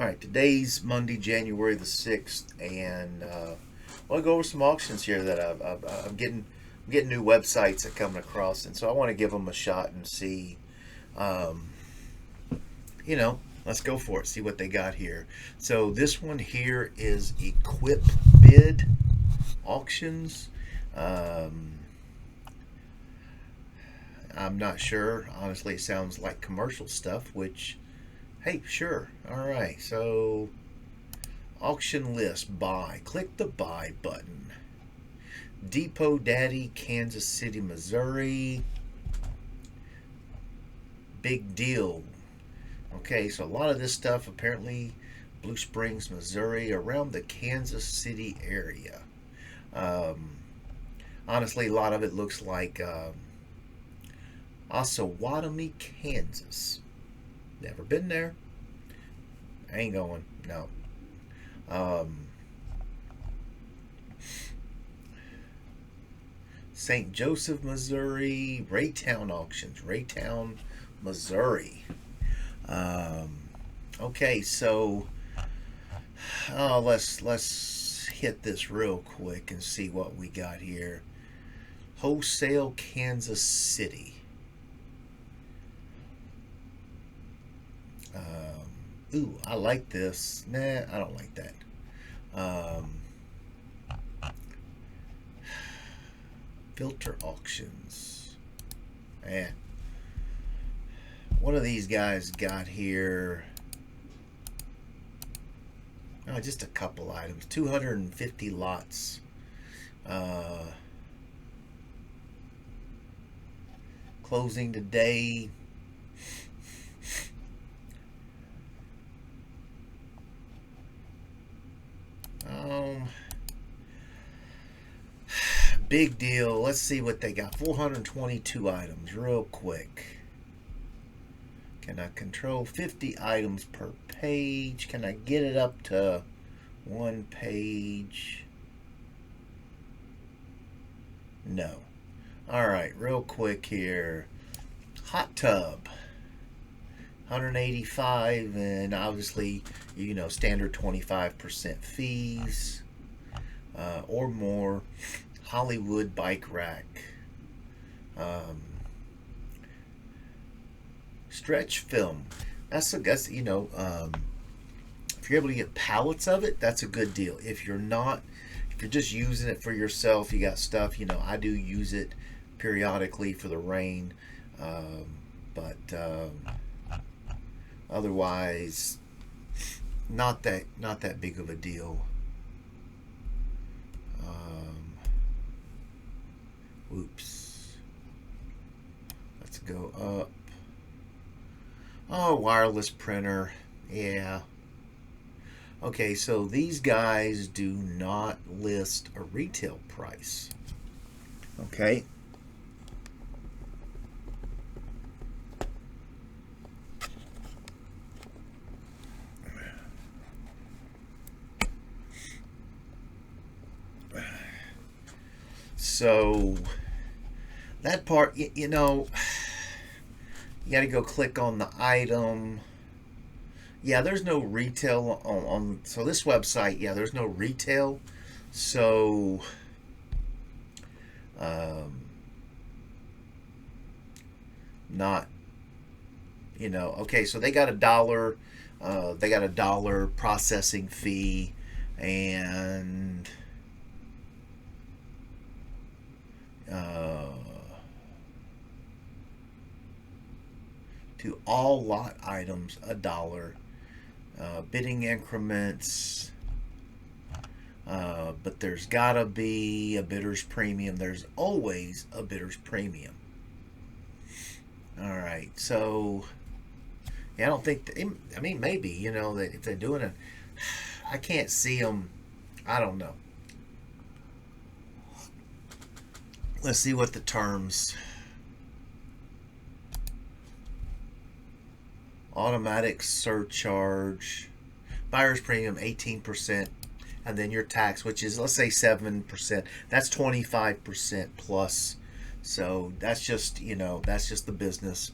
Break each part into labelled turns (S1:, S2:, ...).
S1: All right, today's Monday, January the 6th, and I want to go over some auctions here that I'm getting new websites that coming across, and so I want to give them a shot and see, um, let's go for it, see what they got here. So this one here is Equip Bid Auctions. Um, I'm not sure. Honestly, it sounds like commercial stuff, which, hey, sure. All right, so auction list, buy. Click the buy button. Depot Daddy, Kansas City, Missouri. Big deal. Okay, so a lot of this stuff apparently Blue Springs, Missouri, around the Kansas City area. Um, Honestly, a lot of it looks like Osawatomie, Kansas. Never been there. Ain't going. No. Um, St. Joseph, Missouri. Raytown auctions. Raytown, Missouri. Um, okay, so let's hit this real quick and see what we got here. Wholesale, Kansas City. Ooh, I like this. Nah, I don't like that. Um, Filter auctions. Eh. What of these guys got here? Oh, just a couple items. 250 lots. Closing today. Big deal. Let's see what they got. 422 items, real quick. Can I control 50 items per page? Can I get it up to one page? No. All right, real quick here. Hot tub. 185, and obviously, standard 25% fees or more. Hollywood bike rack. Stretch film. That's if you're able to get pallets of it, that's a good deal. If you're not, if you're just using it for yourself, you got stuff. I do use it periodically for the rain, but otherwise, not that big of a deal. Oops. Let's go up. Oh, wireless printer. Yeah. Okay, so these guys do not list a retail price. Okay. So that part, you got to go click on the item. Yeah, there's no retail on so this website. Yeah, there's no retail. So not, okay, so they got a dollar processing fee, and to all lot items $1. Bidding increments, but there's gotta be a bidder's premium. There's always a bidder's premium. All right, so yeah, I don't think. I mean, maybe that if they're doing it, I can't see them. I don't know. Let's see what the terms. Automatic surcharge, buyer's premium 18%, and then your tax, which is, let's say, 7%. That's 25% plus. So that's just the business.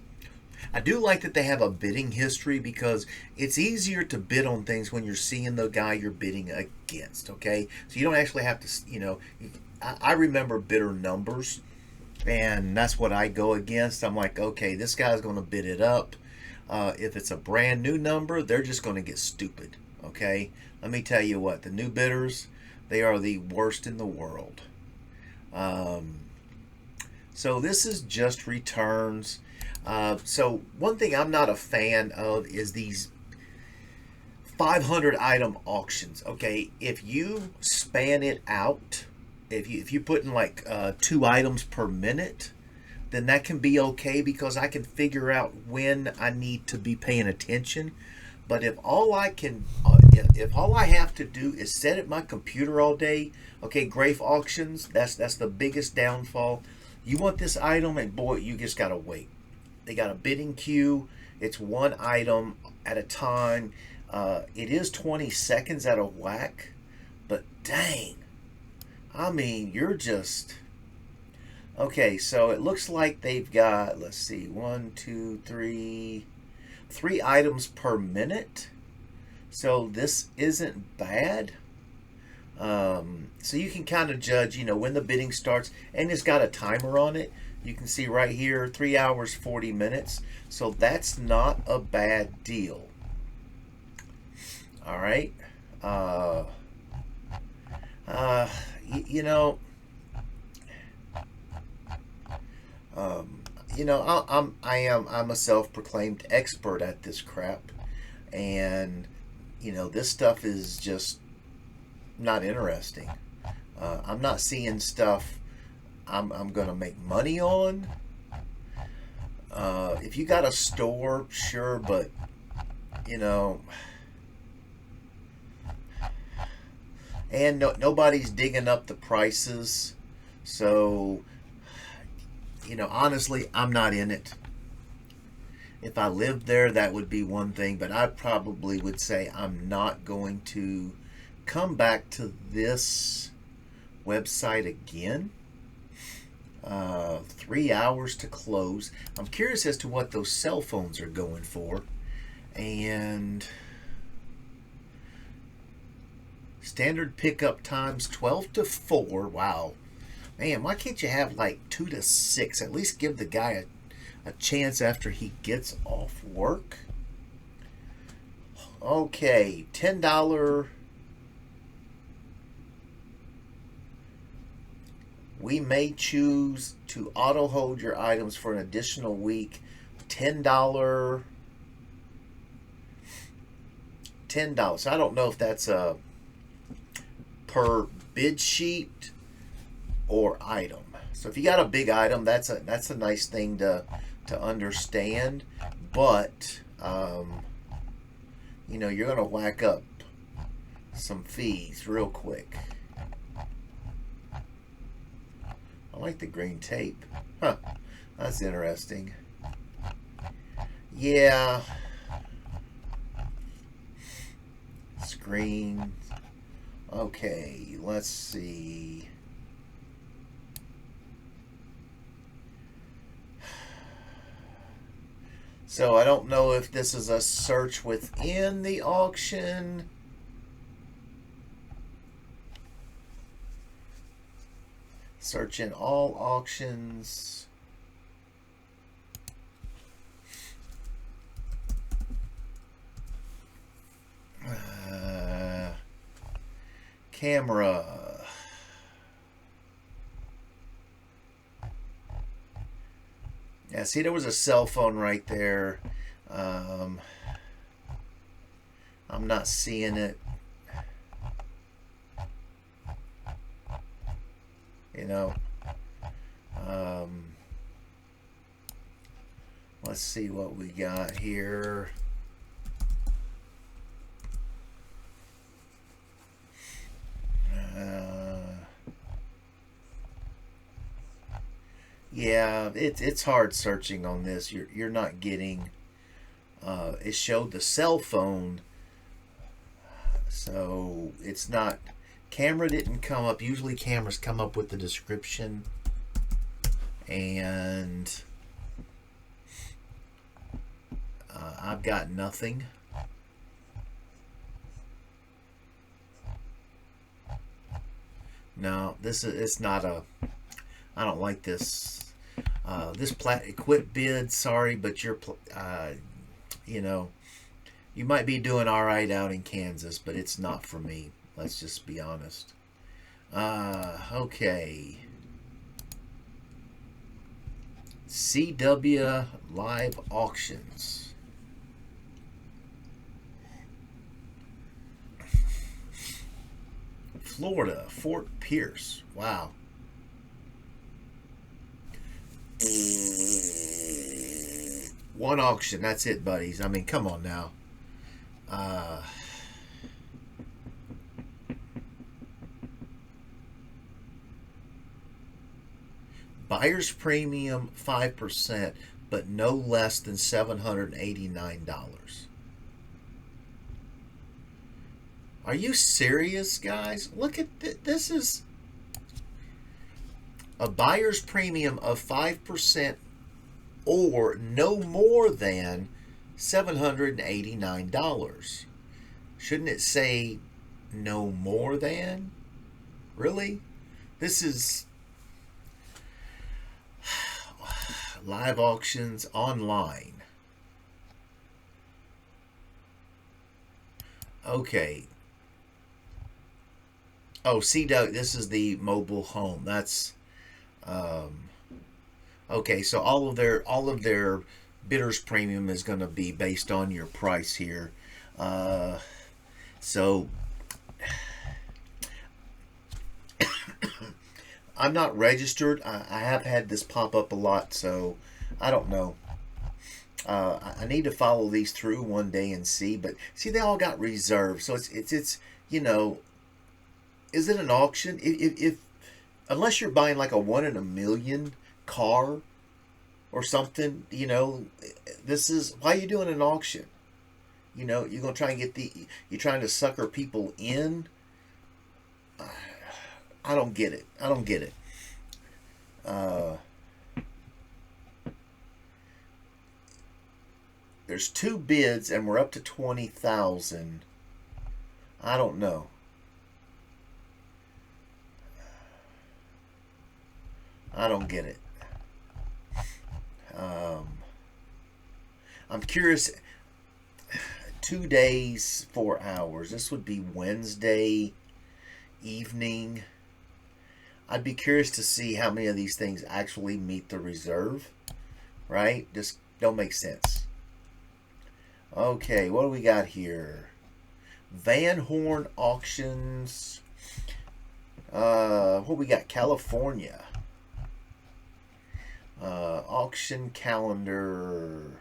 S1: I do like that they have a bidding history because it's easier to bid on things when you're seeing the guy you're bidding against, okay? So you don't actually have to, I remember bidder numbers, and that's what I go against. I'm like, okay, this guy's going to bid it up. If it's a brand new number, they're just going to get stupid, okay? Let me tell you what, the new bidders, they are the worst in the world. So this is just returns. So one thing I'm not a fan of is these 500 item auctions. Okay, if you span it out, if you put in like 2 items per minute, then that can be okay because I can figure out when I need to be paying attention. But if all I have to do is sit at my computer all day, okay, Grafe auctions, that's the biggest downfall. You want this item, and boy, you just gotta wait. They got a bidding queue. It's one item at a time. It is 20 seconds at a whack, but dang, I mean, you're just okay. So it looks like they've got, let's see, 1, 2, 3 items per minute. So this isn't bad. So you can kind of judge, when the bidding starts, and it's got a timer on it. You can see right here, 3 hours, 40 minutes. So that's not a bad deal. All right. I'm a self-proclaimed expert at this crap, and this stuff is just not interesting. I'm not seeing stuff I'm gonna make money on. If you got a store, sure, but and nobody's digging up the prices, so honestly, I'm not in it. If I lived there, that would be one thing, but I probably would say I'm not going to come back to this website again. 3 hours to close. I'm curious as to what those cell phones are going for. And standard pickup times 12 to 4. Wow. Man, why can't you have like 2 to 6? At least give the guy a chance after he gets off work. Okay, $10. We may choose to auto hold your items for an additional week. $10. $10. So I don't know if that's a per bid sheet or item. So if you got a big item, that's a nice thing to understand. But you're gonna whack up some fees real quick. I like the green tape. Huh. That's interesting. Yeah. Screen. Okay, let's see. So I don't know if this is a search within the auction. Search in all auctions. Camera. Yeah, see, there was a cell phone right there. I'm not seeing it. Let's see what we got here. Yeah, it's hard searching on this. You're not getting. It showed the cell phone, so it's not. Camera didn't come up. Usually cameras come up with the description, and I've got nothing. No, this is, it's not a, I don't like this. This quit bid, sorry, but you're, you know, you might be doing all right out in Kansas, but it's not for me. Let's just be honest. Okay. CW Live Auctions. Florida, Fort Pierce. Wow. One auction. That's it, buddies. I mean, come on now. Buyer's premium 5%, but no less than $789. Are you serious, guys? Look at this. Is a buyer's premium of 5% or no more than $789. Shouldn't it say no more than? Really? This is live auctions online. Okay. Oh, CW, this is the mobile home. That's okay. So all of their bidders premium is going to be based on your price here. So I'm not registered. I have had this pop up a lot, so I don't know. I need to follow these through one day and see. But see, they all got reserved, so it's you know, is it an auction? If unless you're buying like a 1 in a million car or something, you know, this is why are you doing an auction? You know, you're gonna try and get you're trying to sucker people in. I don't get it. I don't get it. There's 2 bids and we're up to 20,000. I don't know. I don't get it. I'm curious. 2 days, 4 hours. This would be Wednesday evening. I'd be curious to see how many of these things actually meet the reserve, right? Just don't make sense. Okay, what do we got here? Van Horn Auctions. What we got? California. Auction calendar.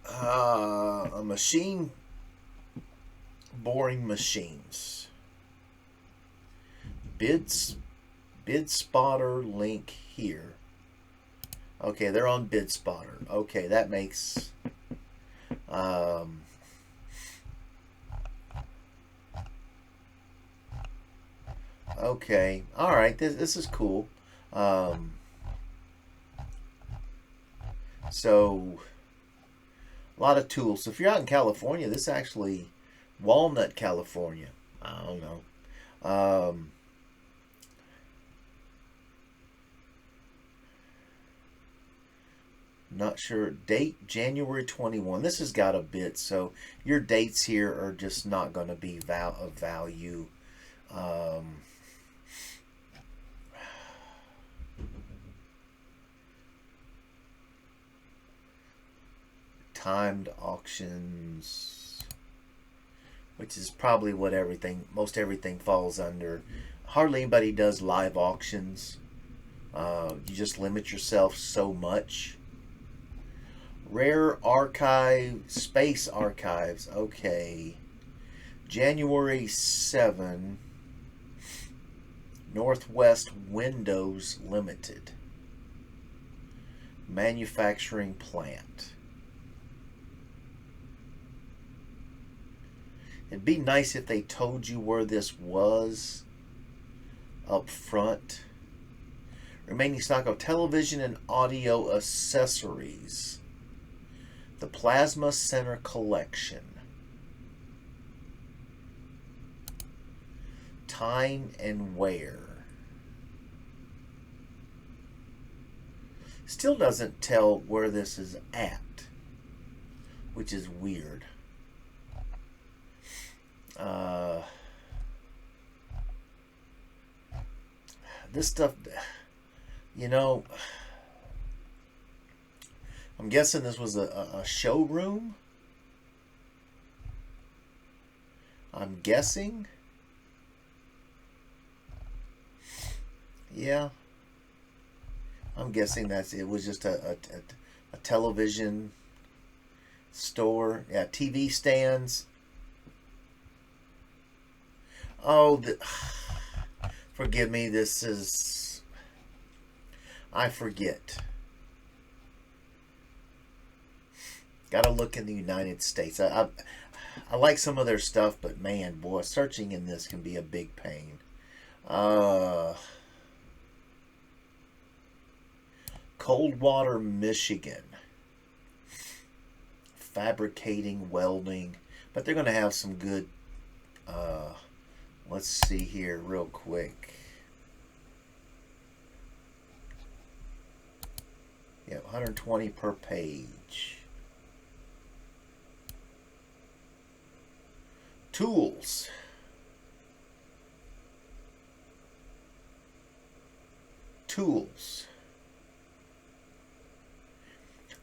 S1: A machine. Boring machines. Bidspotter link here. Okay, they're on Bidspotter. Okay, that makes okay, all right. This is cool. So a lot of tools. So if you're out in California, this actually Walnut, California. I don't know. Not sure. Date January 21. This has got a bit, so your dates here are just not going to be of value. Timed auctions, which is probably what most everything falls under. Hardly anybody does live auctions. You just limit yourself so much. Rare archive, space archives. Okay. January 7. Northwest Windows Limited. Manufacturing plant. It'd be nice if they told you where this was up front. Remaining stock of television and audio accessories. The Plasma Center Collection. Time and where. Still doesn't tell where this is at, which is weird. This stuff, you know, I'm guessing this was a showroom. I'm guessing. Yeah. I'm guessing it was just a television store. Yeah, TV stands. Oh, forgive me. I forget. Gotta look in the United States. I like some of their stuff, but man, boy, searching in this can be a big pain. Coldwater, Michigan. Fabricating, welding. But they're going to have some good, let's see here real quick. Yeah, 120 per page. Tools. Tools.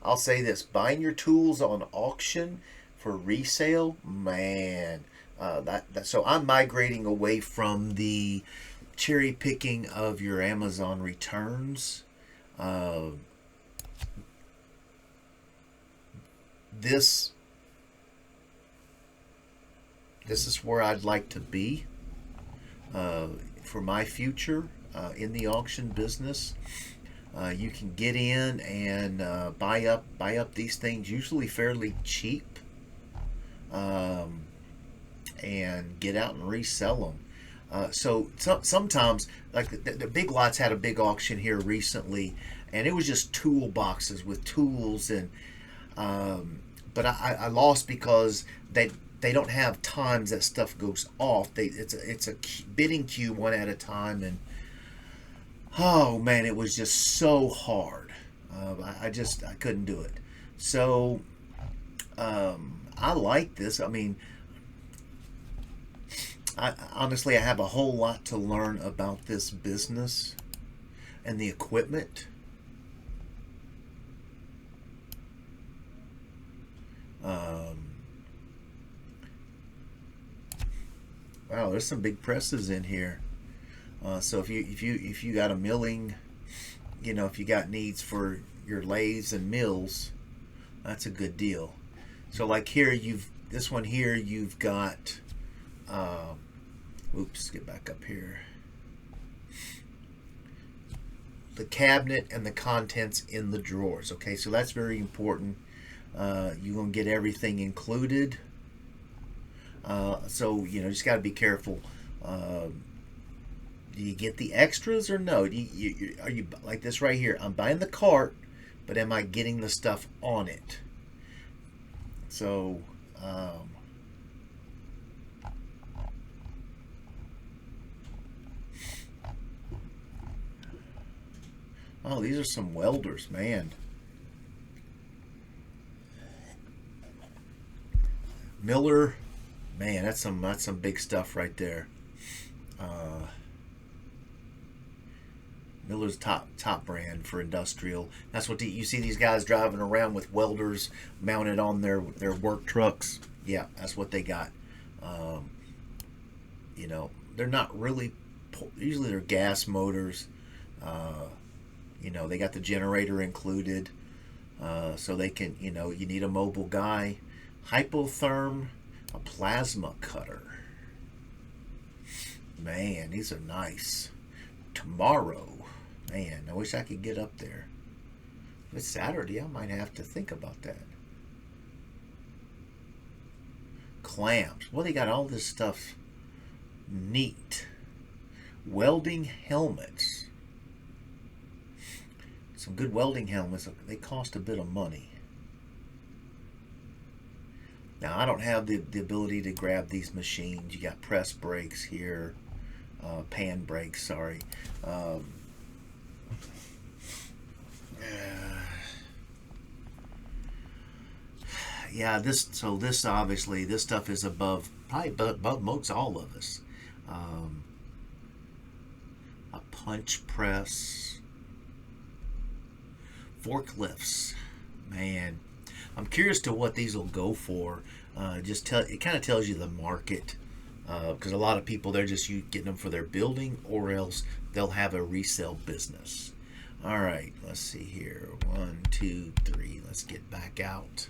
S1: I'll say this, buying your tools on auction for resale, man, so I'm migrating away from the cherry picking of your Amazon returns. This is where I'd like to be for my future in the auction business. You can get in and buy up these things usually fairly cheap, and get out and resell them. Sometimes, like the Big Lots had a big auction here recently, and it was just toolboxes with tools, and but I lost because they don't have times that stuff goes off. It's a bidding queue one at a time, and oh man, it was just so hard. I couldn't do it. So I like this. I mean, honestly, I have a whole lot to learn about this business and the equipment. Wow, there's some big presses in here. So if you got a milling, if you got needs for your lathes and mills, that's a good deal. So like here, this one here, you've got, oops, get back up here. The cabinet and the contents in the drawers. Okay, so that's very important. You're gonna get everything included. So just got to be careful. Do you get the extras or no? Are you like this right here? I'm buying the cart, but am I getting the stuff on it? So, oh, these are some welders, man. Miller, man, that's some big stuff right there. Miller's top brand for industrial. That's what you see these guys driving around with welders mounted on their work trucks. Yeah, that's what they got. They're not really. Usually they're gas motors. They got the generator included, so they can. You need a mobile guy. Hypotherm, a plasma cutter. Man, these are nice. Tomorrow. Man, I wish I could get up there. If it's Saturday, I might have to think about that. Clamps. Well, they got all this stuff neat. Welding helmets. some good welding helmets. They cost a bit of money. Now, I don't have the ability to grab these machines. You got press brakes here, pan brakes, sorry. Yeah, this obviously, this stuff is probably above most all of us. A punch press, forklifts, man. I'm curious to what these will go for. It kind of tells you the market, because a lot of people, they're just getting them for their building, or else they'll have a resale business. All right, let's see here. 1, 2, 3. Let's get back out.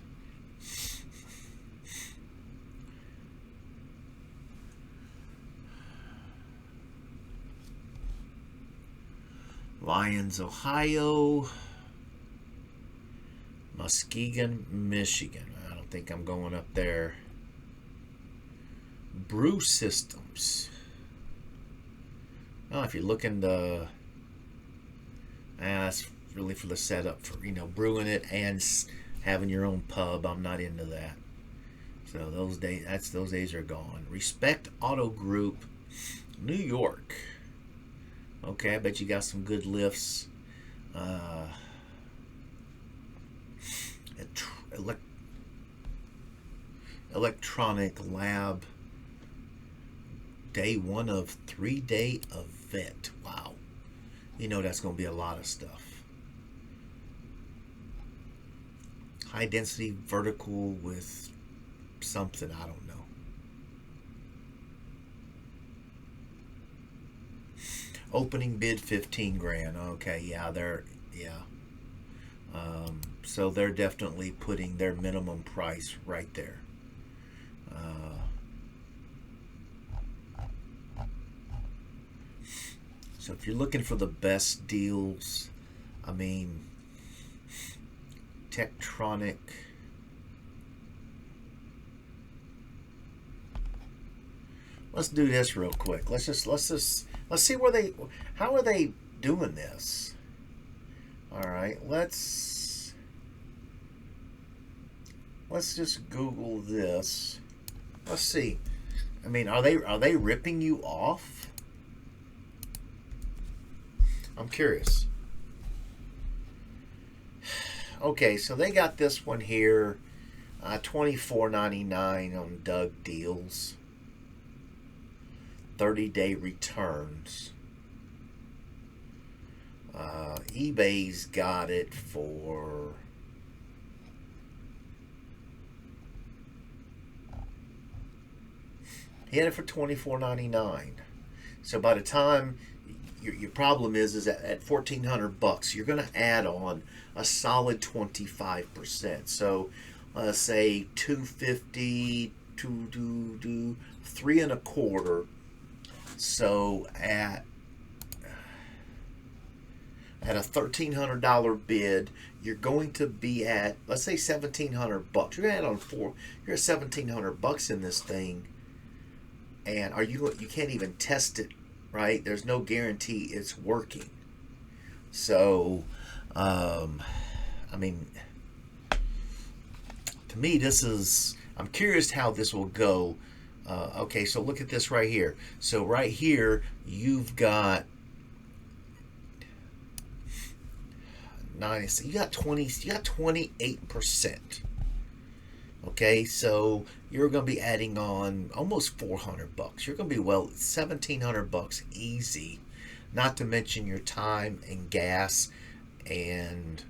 S1: Lyons, Ohio. Muskegon, Michigan. I don't think I'm going up there. Brew Systems. Oh, if you're looking to, that's really for the setup for, brewing it and having your own pub. I'm not into that. So those days are gone. Respect Auto Group, New York. Okay, I bet you got some good lifts. Electronic Lab, day 1 of 3-day event. Wow. That's going to be a lot of stuff. High density vertical with something, I don't know. Opening bid 15 grand. Okay, yeah. So they're definitely putting their minimum price right there. So if you're looking for the best deals, I mean, Tektronic. Let's do this real quick. Let's see how are they doing this? All right, let's just Google this. Let's see. I mean, are they ripping you off? I'm curious. Okay, so they got this one here, $24.99 on Doug Deals. 30-day returns. eBay's got it for he had it for $24.99. So by the time your problem is that at $1,400, you're going to add on a solid 25%. So let's say $250 to $3.25. So at a $1,300 bid, you're going to be at, let's say, $1,700. You're going to add on you're at $1,700 in this thing, and you can't even test it, right? There's no guarantee it's working. So, I mean, to me, I'm curious how this will go. Okay, so look at this right here. So right here, you've got you got 28%. Okay, so you're going to be adding on almost $400. You're going to be $1,700 easy, not to mention your time and gas, and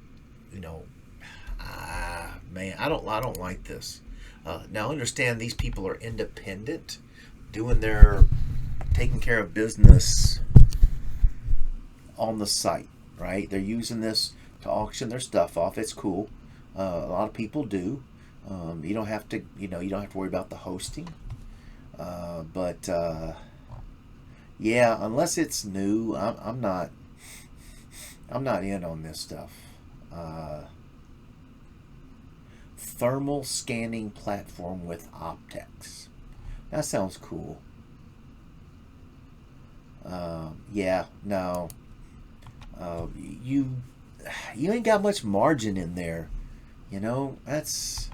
S1: man, I don't like this. Now understand, these people are independent, taking care of business on the site, right? They're using this to auction their stuff off. It's cool. A lot of people do. You don't have to, you don't have to worry about the hosting. But yeah, unless it's new, I'm not in on this stuff. Thermal scanning platform with optics. That sounds cool. Yeah, no. you ain't got much margin in there. That's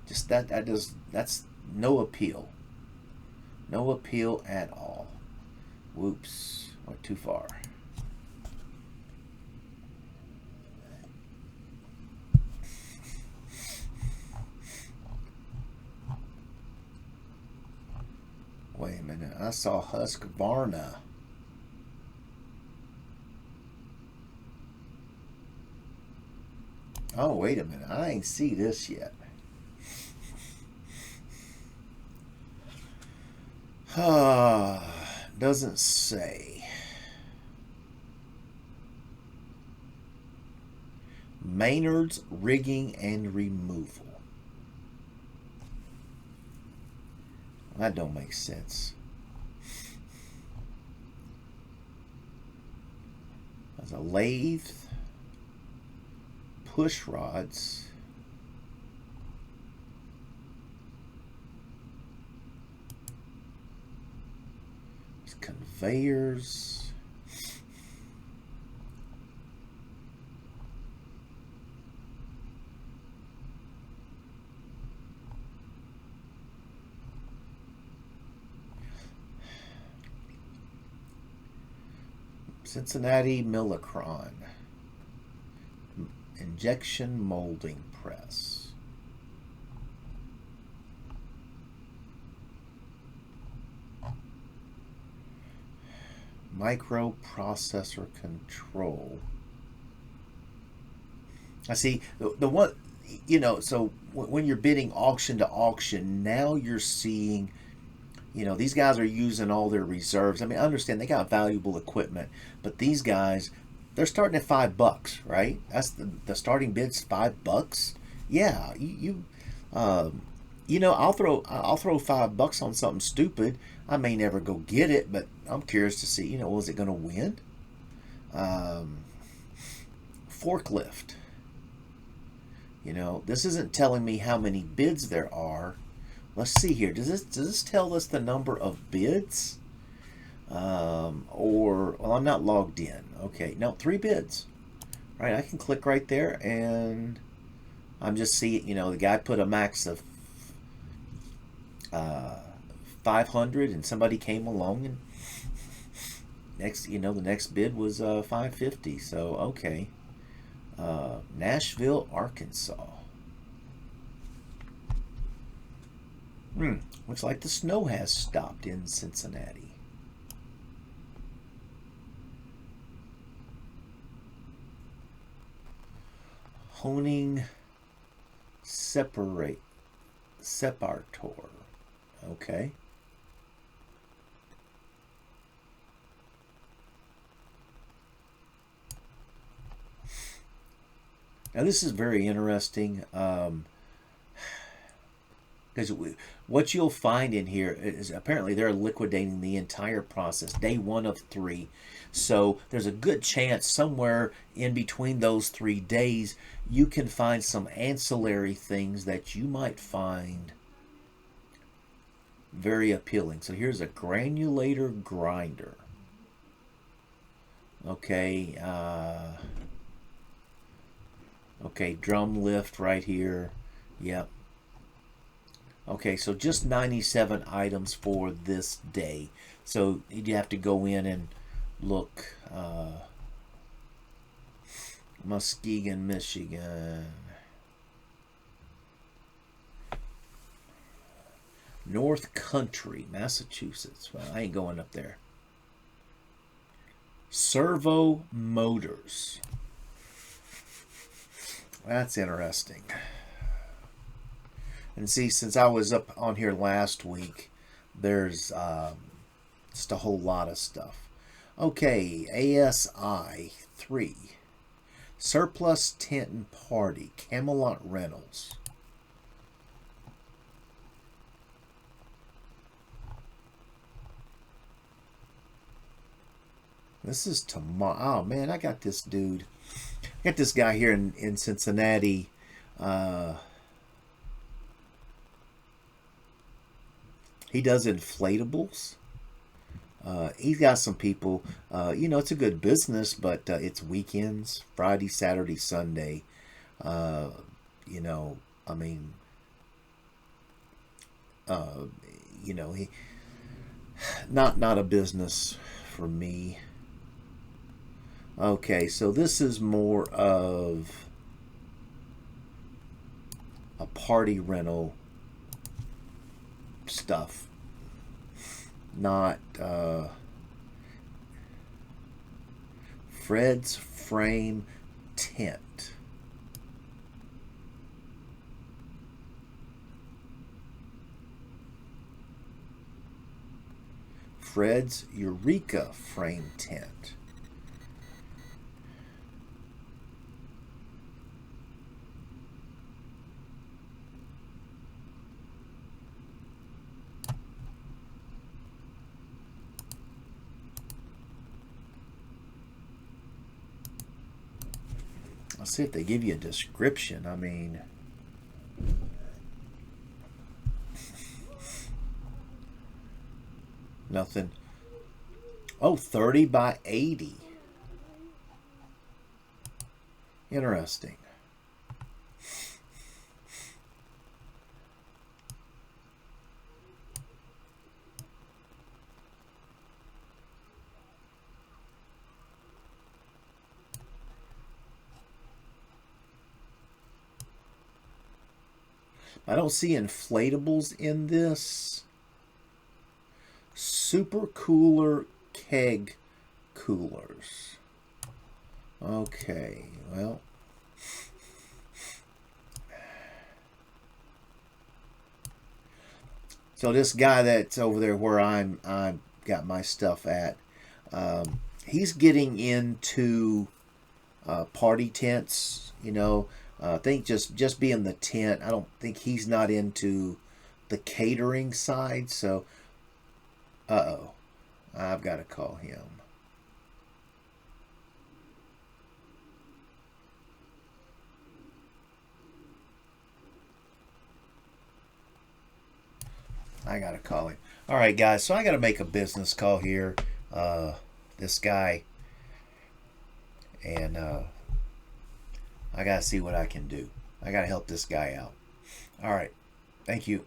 S1: just that's no appeal. No appeal at all. Whoops, went too far. Wait a minute, I saw Husqvarna. Oh, wait a minute, I ain't see this yet. Doesn't say. Maynard's Rigging and Removal. That don't make sense. There's a lathe, push rods, conveyors, Cincinnati Millicron, injection molding press. Microprocessor control. I see the one, so when you're bidding auction to auction, now you're seeing, these guys are using all their reserves. I mean, I understand they got valuable equipment, but these guys, they're starting at $5, right? That's the starting bid's $5. Yeah, I'll throw $5 on something stupid. I may never go get it, but I'm curious to see, was it going to win? Forklift. This isn't telling me how many bids there are. Let's see here. Does this tell us the number of bids? Well, I'm not logged in. Okay, no, 3 bids. All right, I can click right there, and I'm just seeing, the guy put a max of 500, and somebody came along, and the next bid was 550. So okay, Nashville, Arkansas. Looks like the snow has stopped in Cincinnati. Honing separator. Okay. Now this is very interesting. Because what you'll find in here is apparently they're liquidating the entire process, day 1 of 3. So there's a good chance somewhere in between those 3 days you can find some ancillary things that you might find very appealing. So here's a granulator grinder. Okay, okay, drum lift right here. Yep. Okay, so just 97 items for this day. So you have to go in and look. Muskegon, Michigan. North Country, Massachusetts. Well, I ain't going up there. Servo Motors. That's interesting. And see, since I was up on here last week, there's just a whole lot of stuff. Okay, ASI 3. Surplus Tent and Party, Camelot Reynolds. This is tomorrow. Oh, man, I got this dude. I got this guy here in Cincinnati. He does inflatables. He's got some people. It's a good business, but it's weekends, Friday, Saturday, Sunday. Uh, you know, I mean, uh, he not a business for me. Okay, so this is more of a party rental stuff, not Fred's Frame Tent. Fred's Eureka Frame Tent. Let's see if they give you a description. I mean, nothing. Oh, 30 by 80. Interesting. I don't see inflatables in this. Super cooler keg coolers. Okay, well. So this guy that's over there where I got my stuff at, he's getting into party tents. I think just being the tent. I don't think he's not into the catering side. So, I've got to call him. I got to call him. All right, guys. So I got to make a business call here. This guy, and I got to see what I can do. I got to help this guy out. All right. Thank you.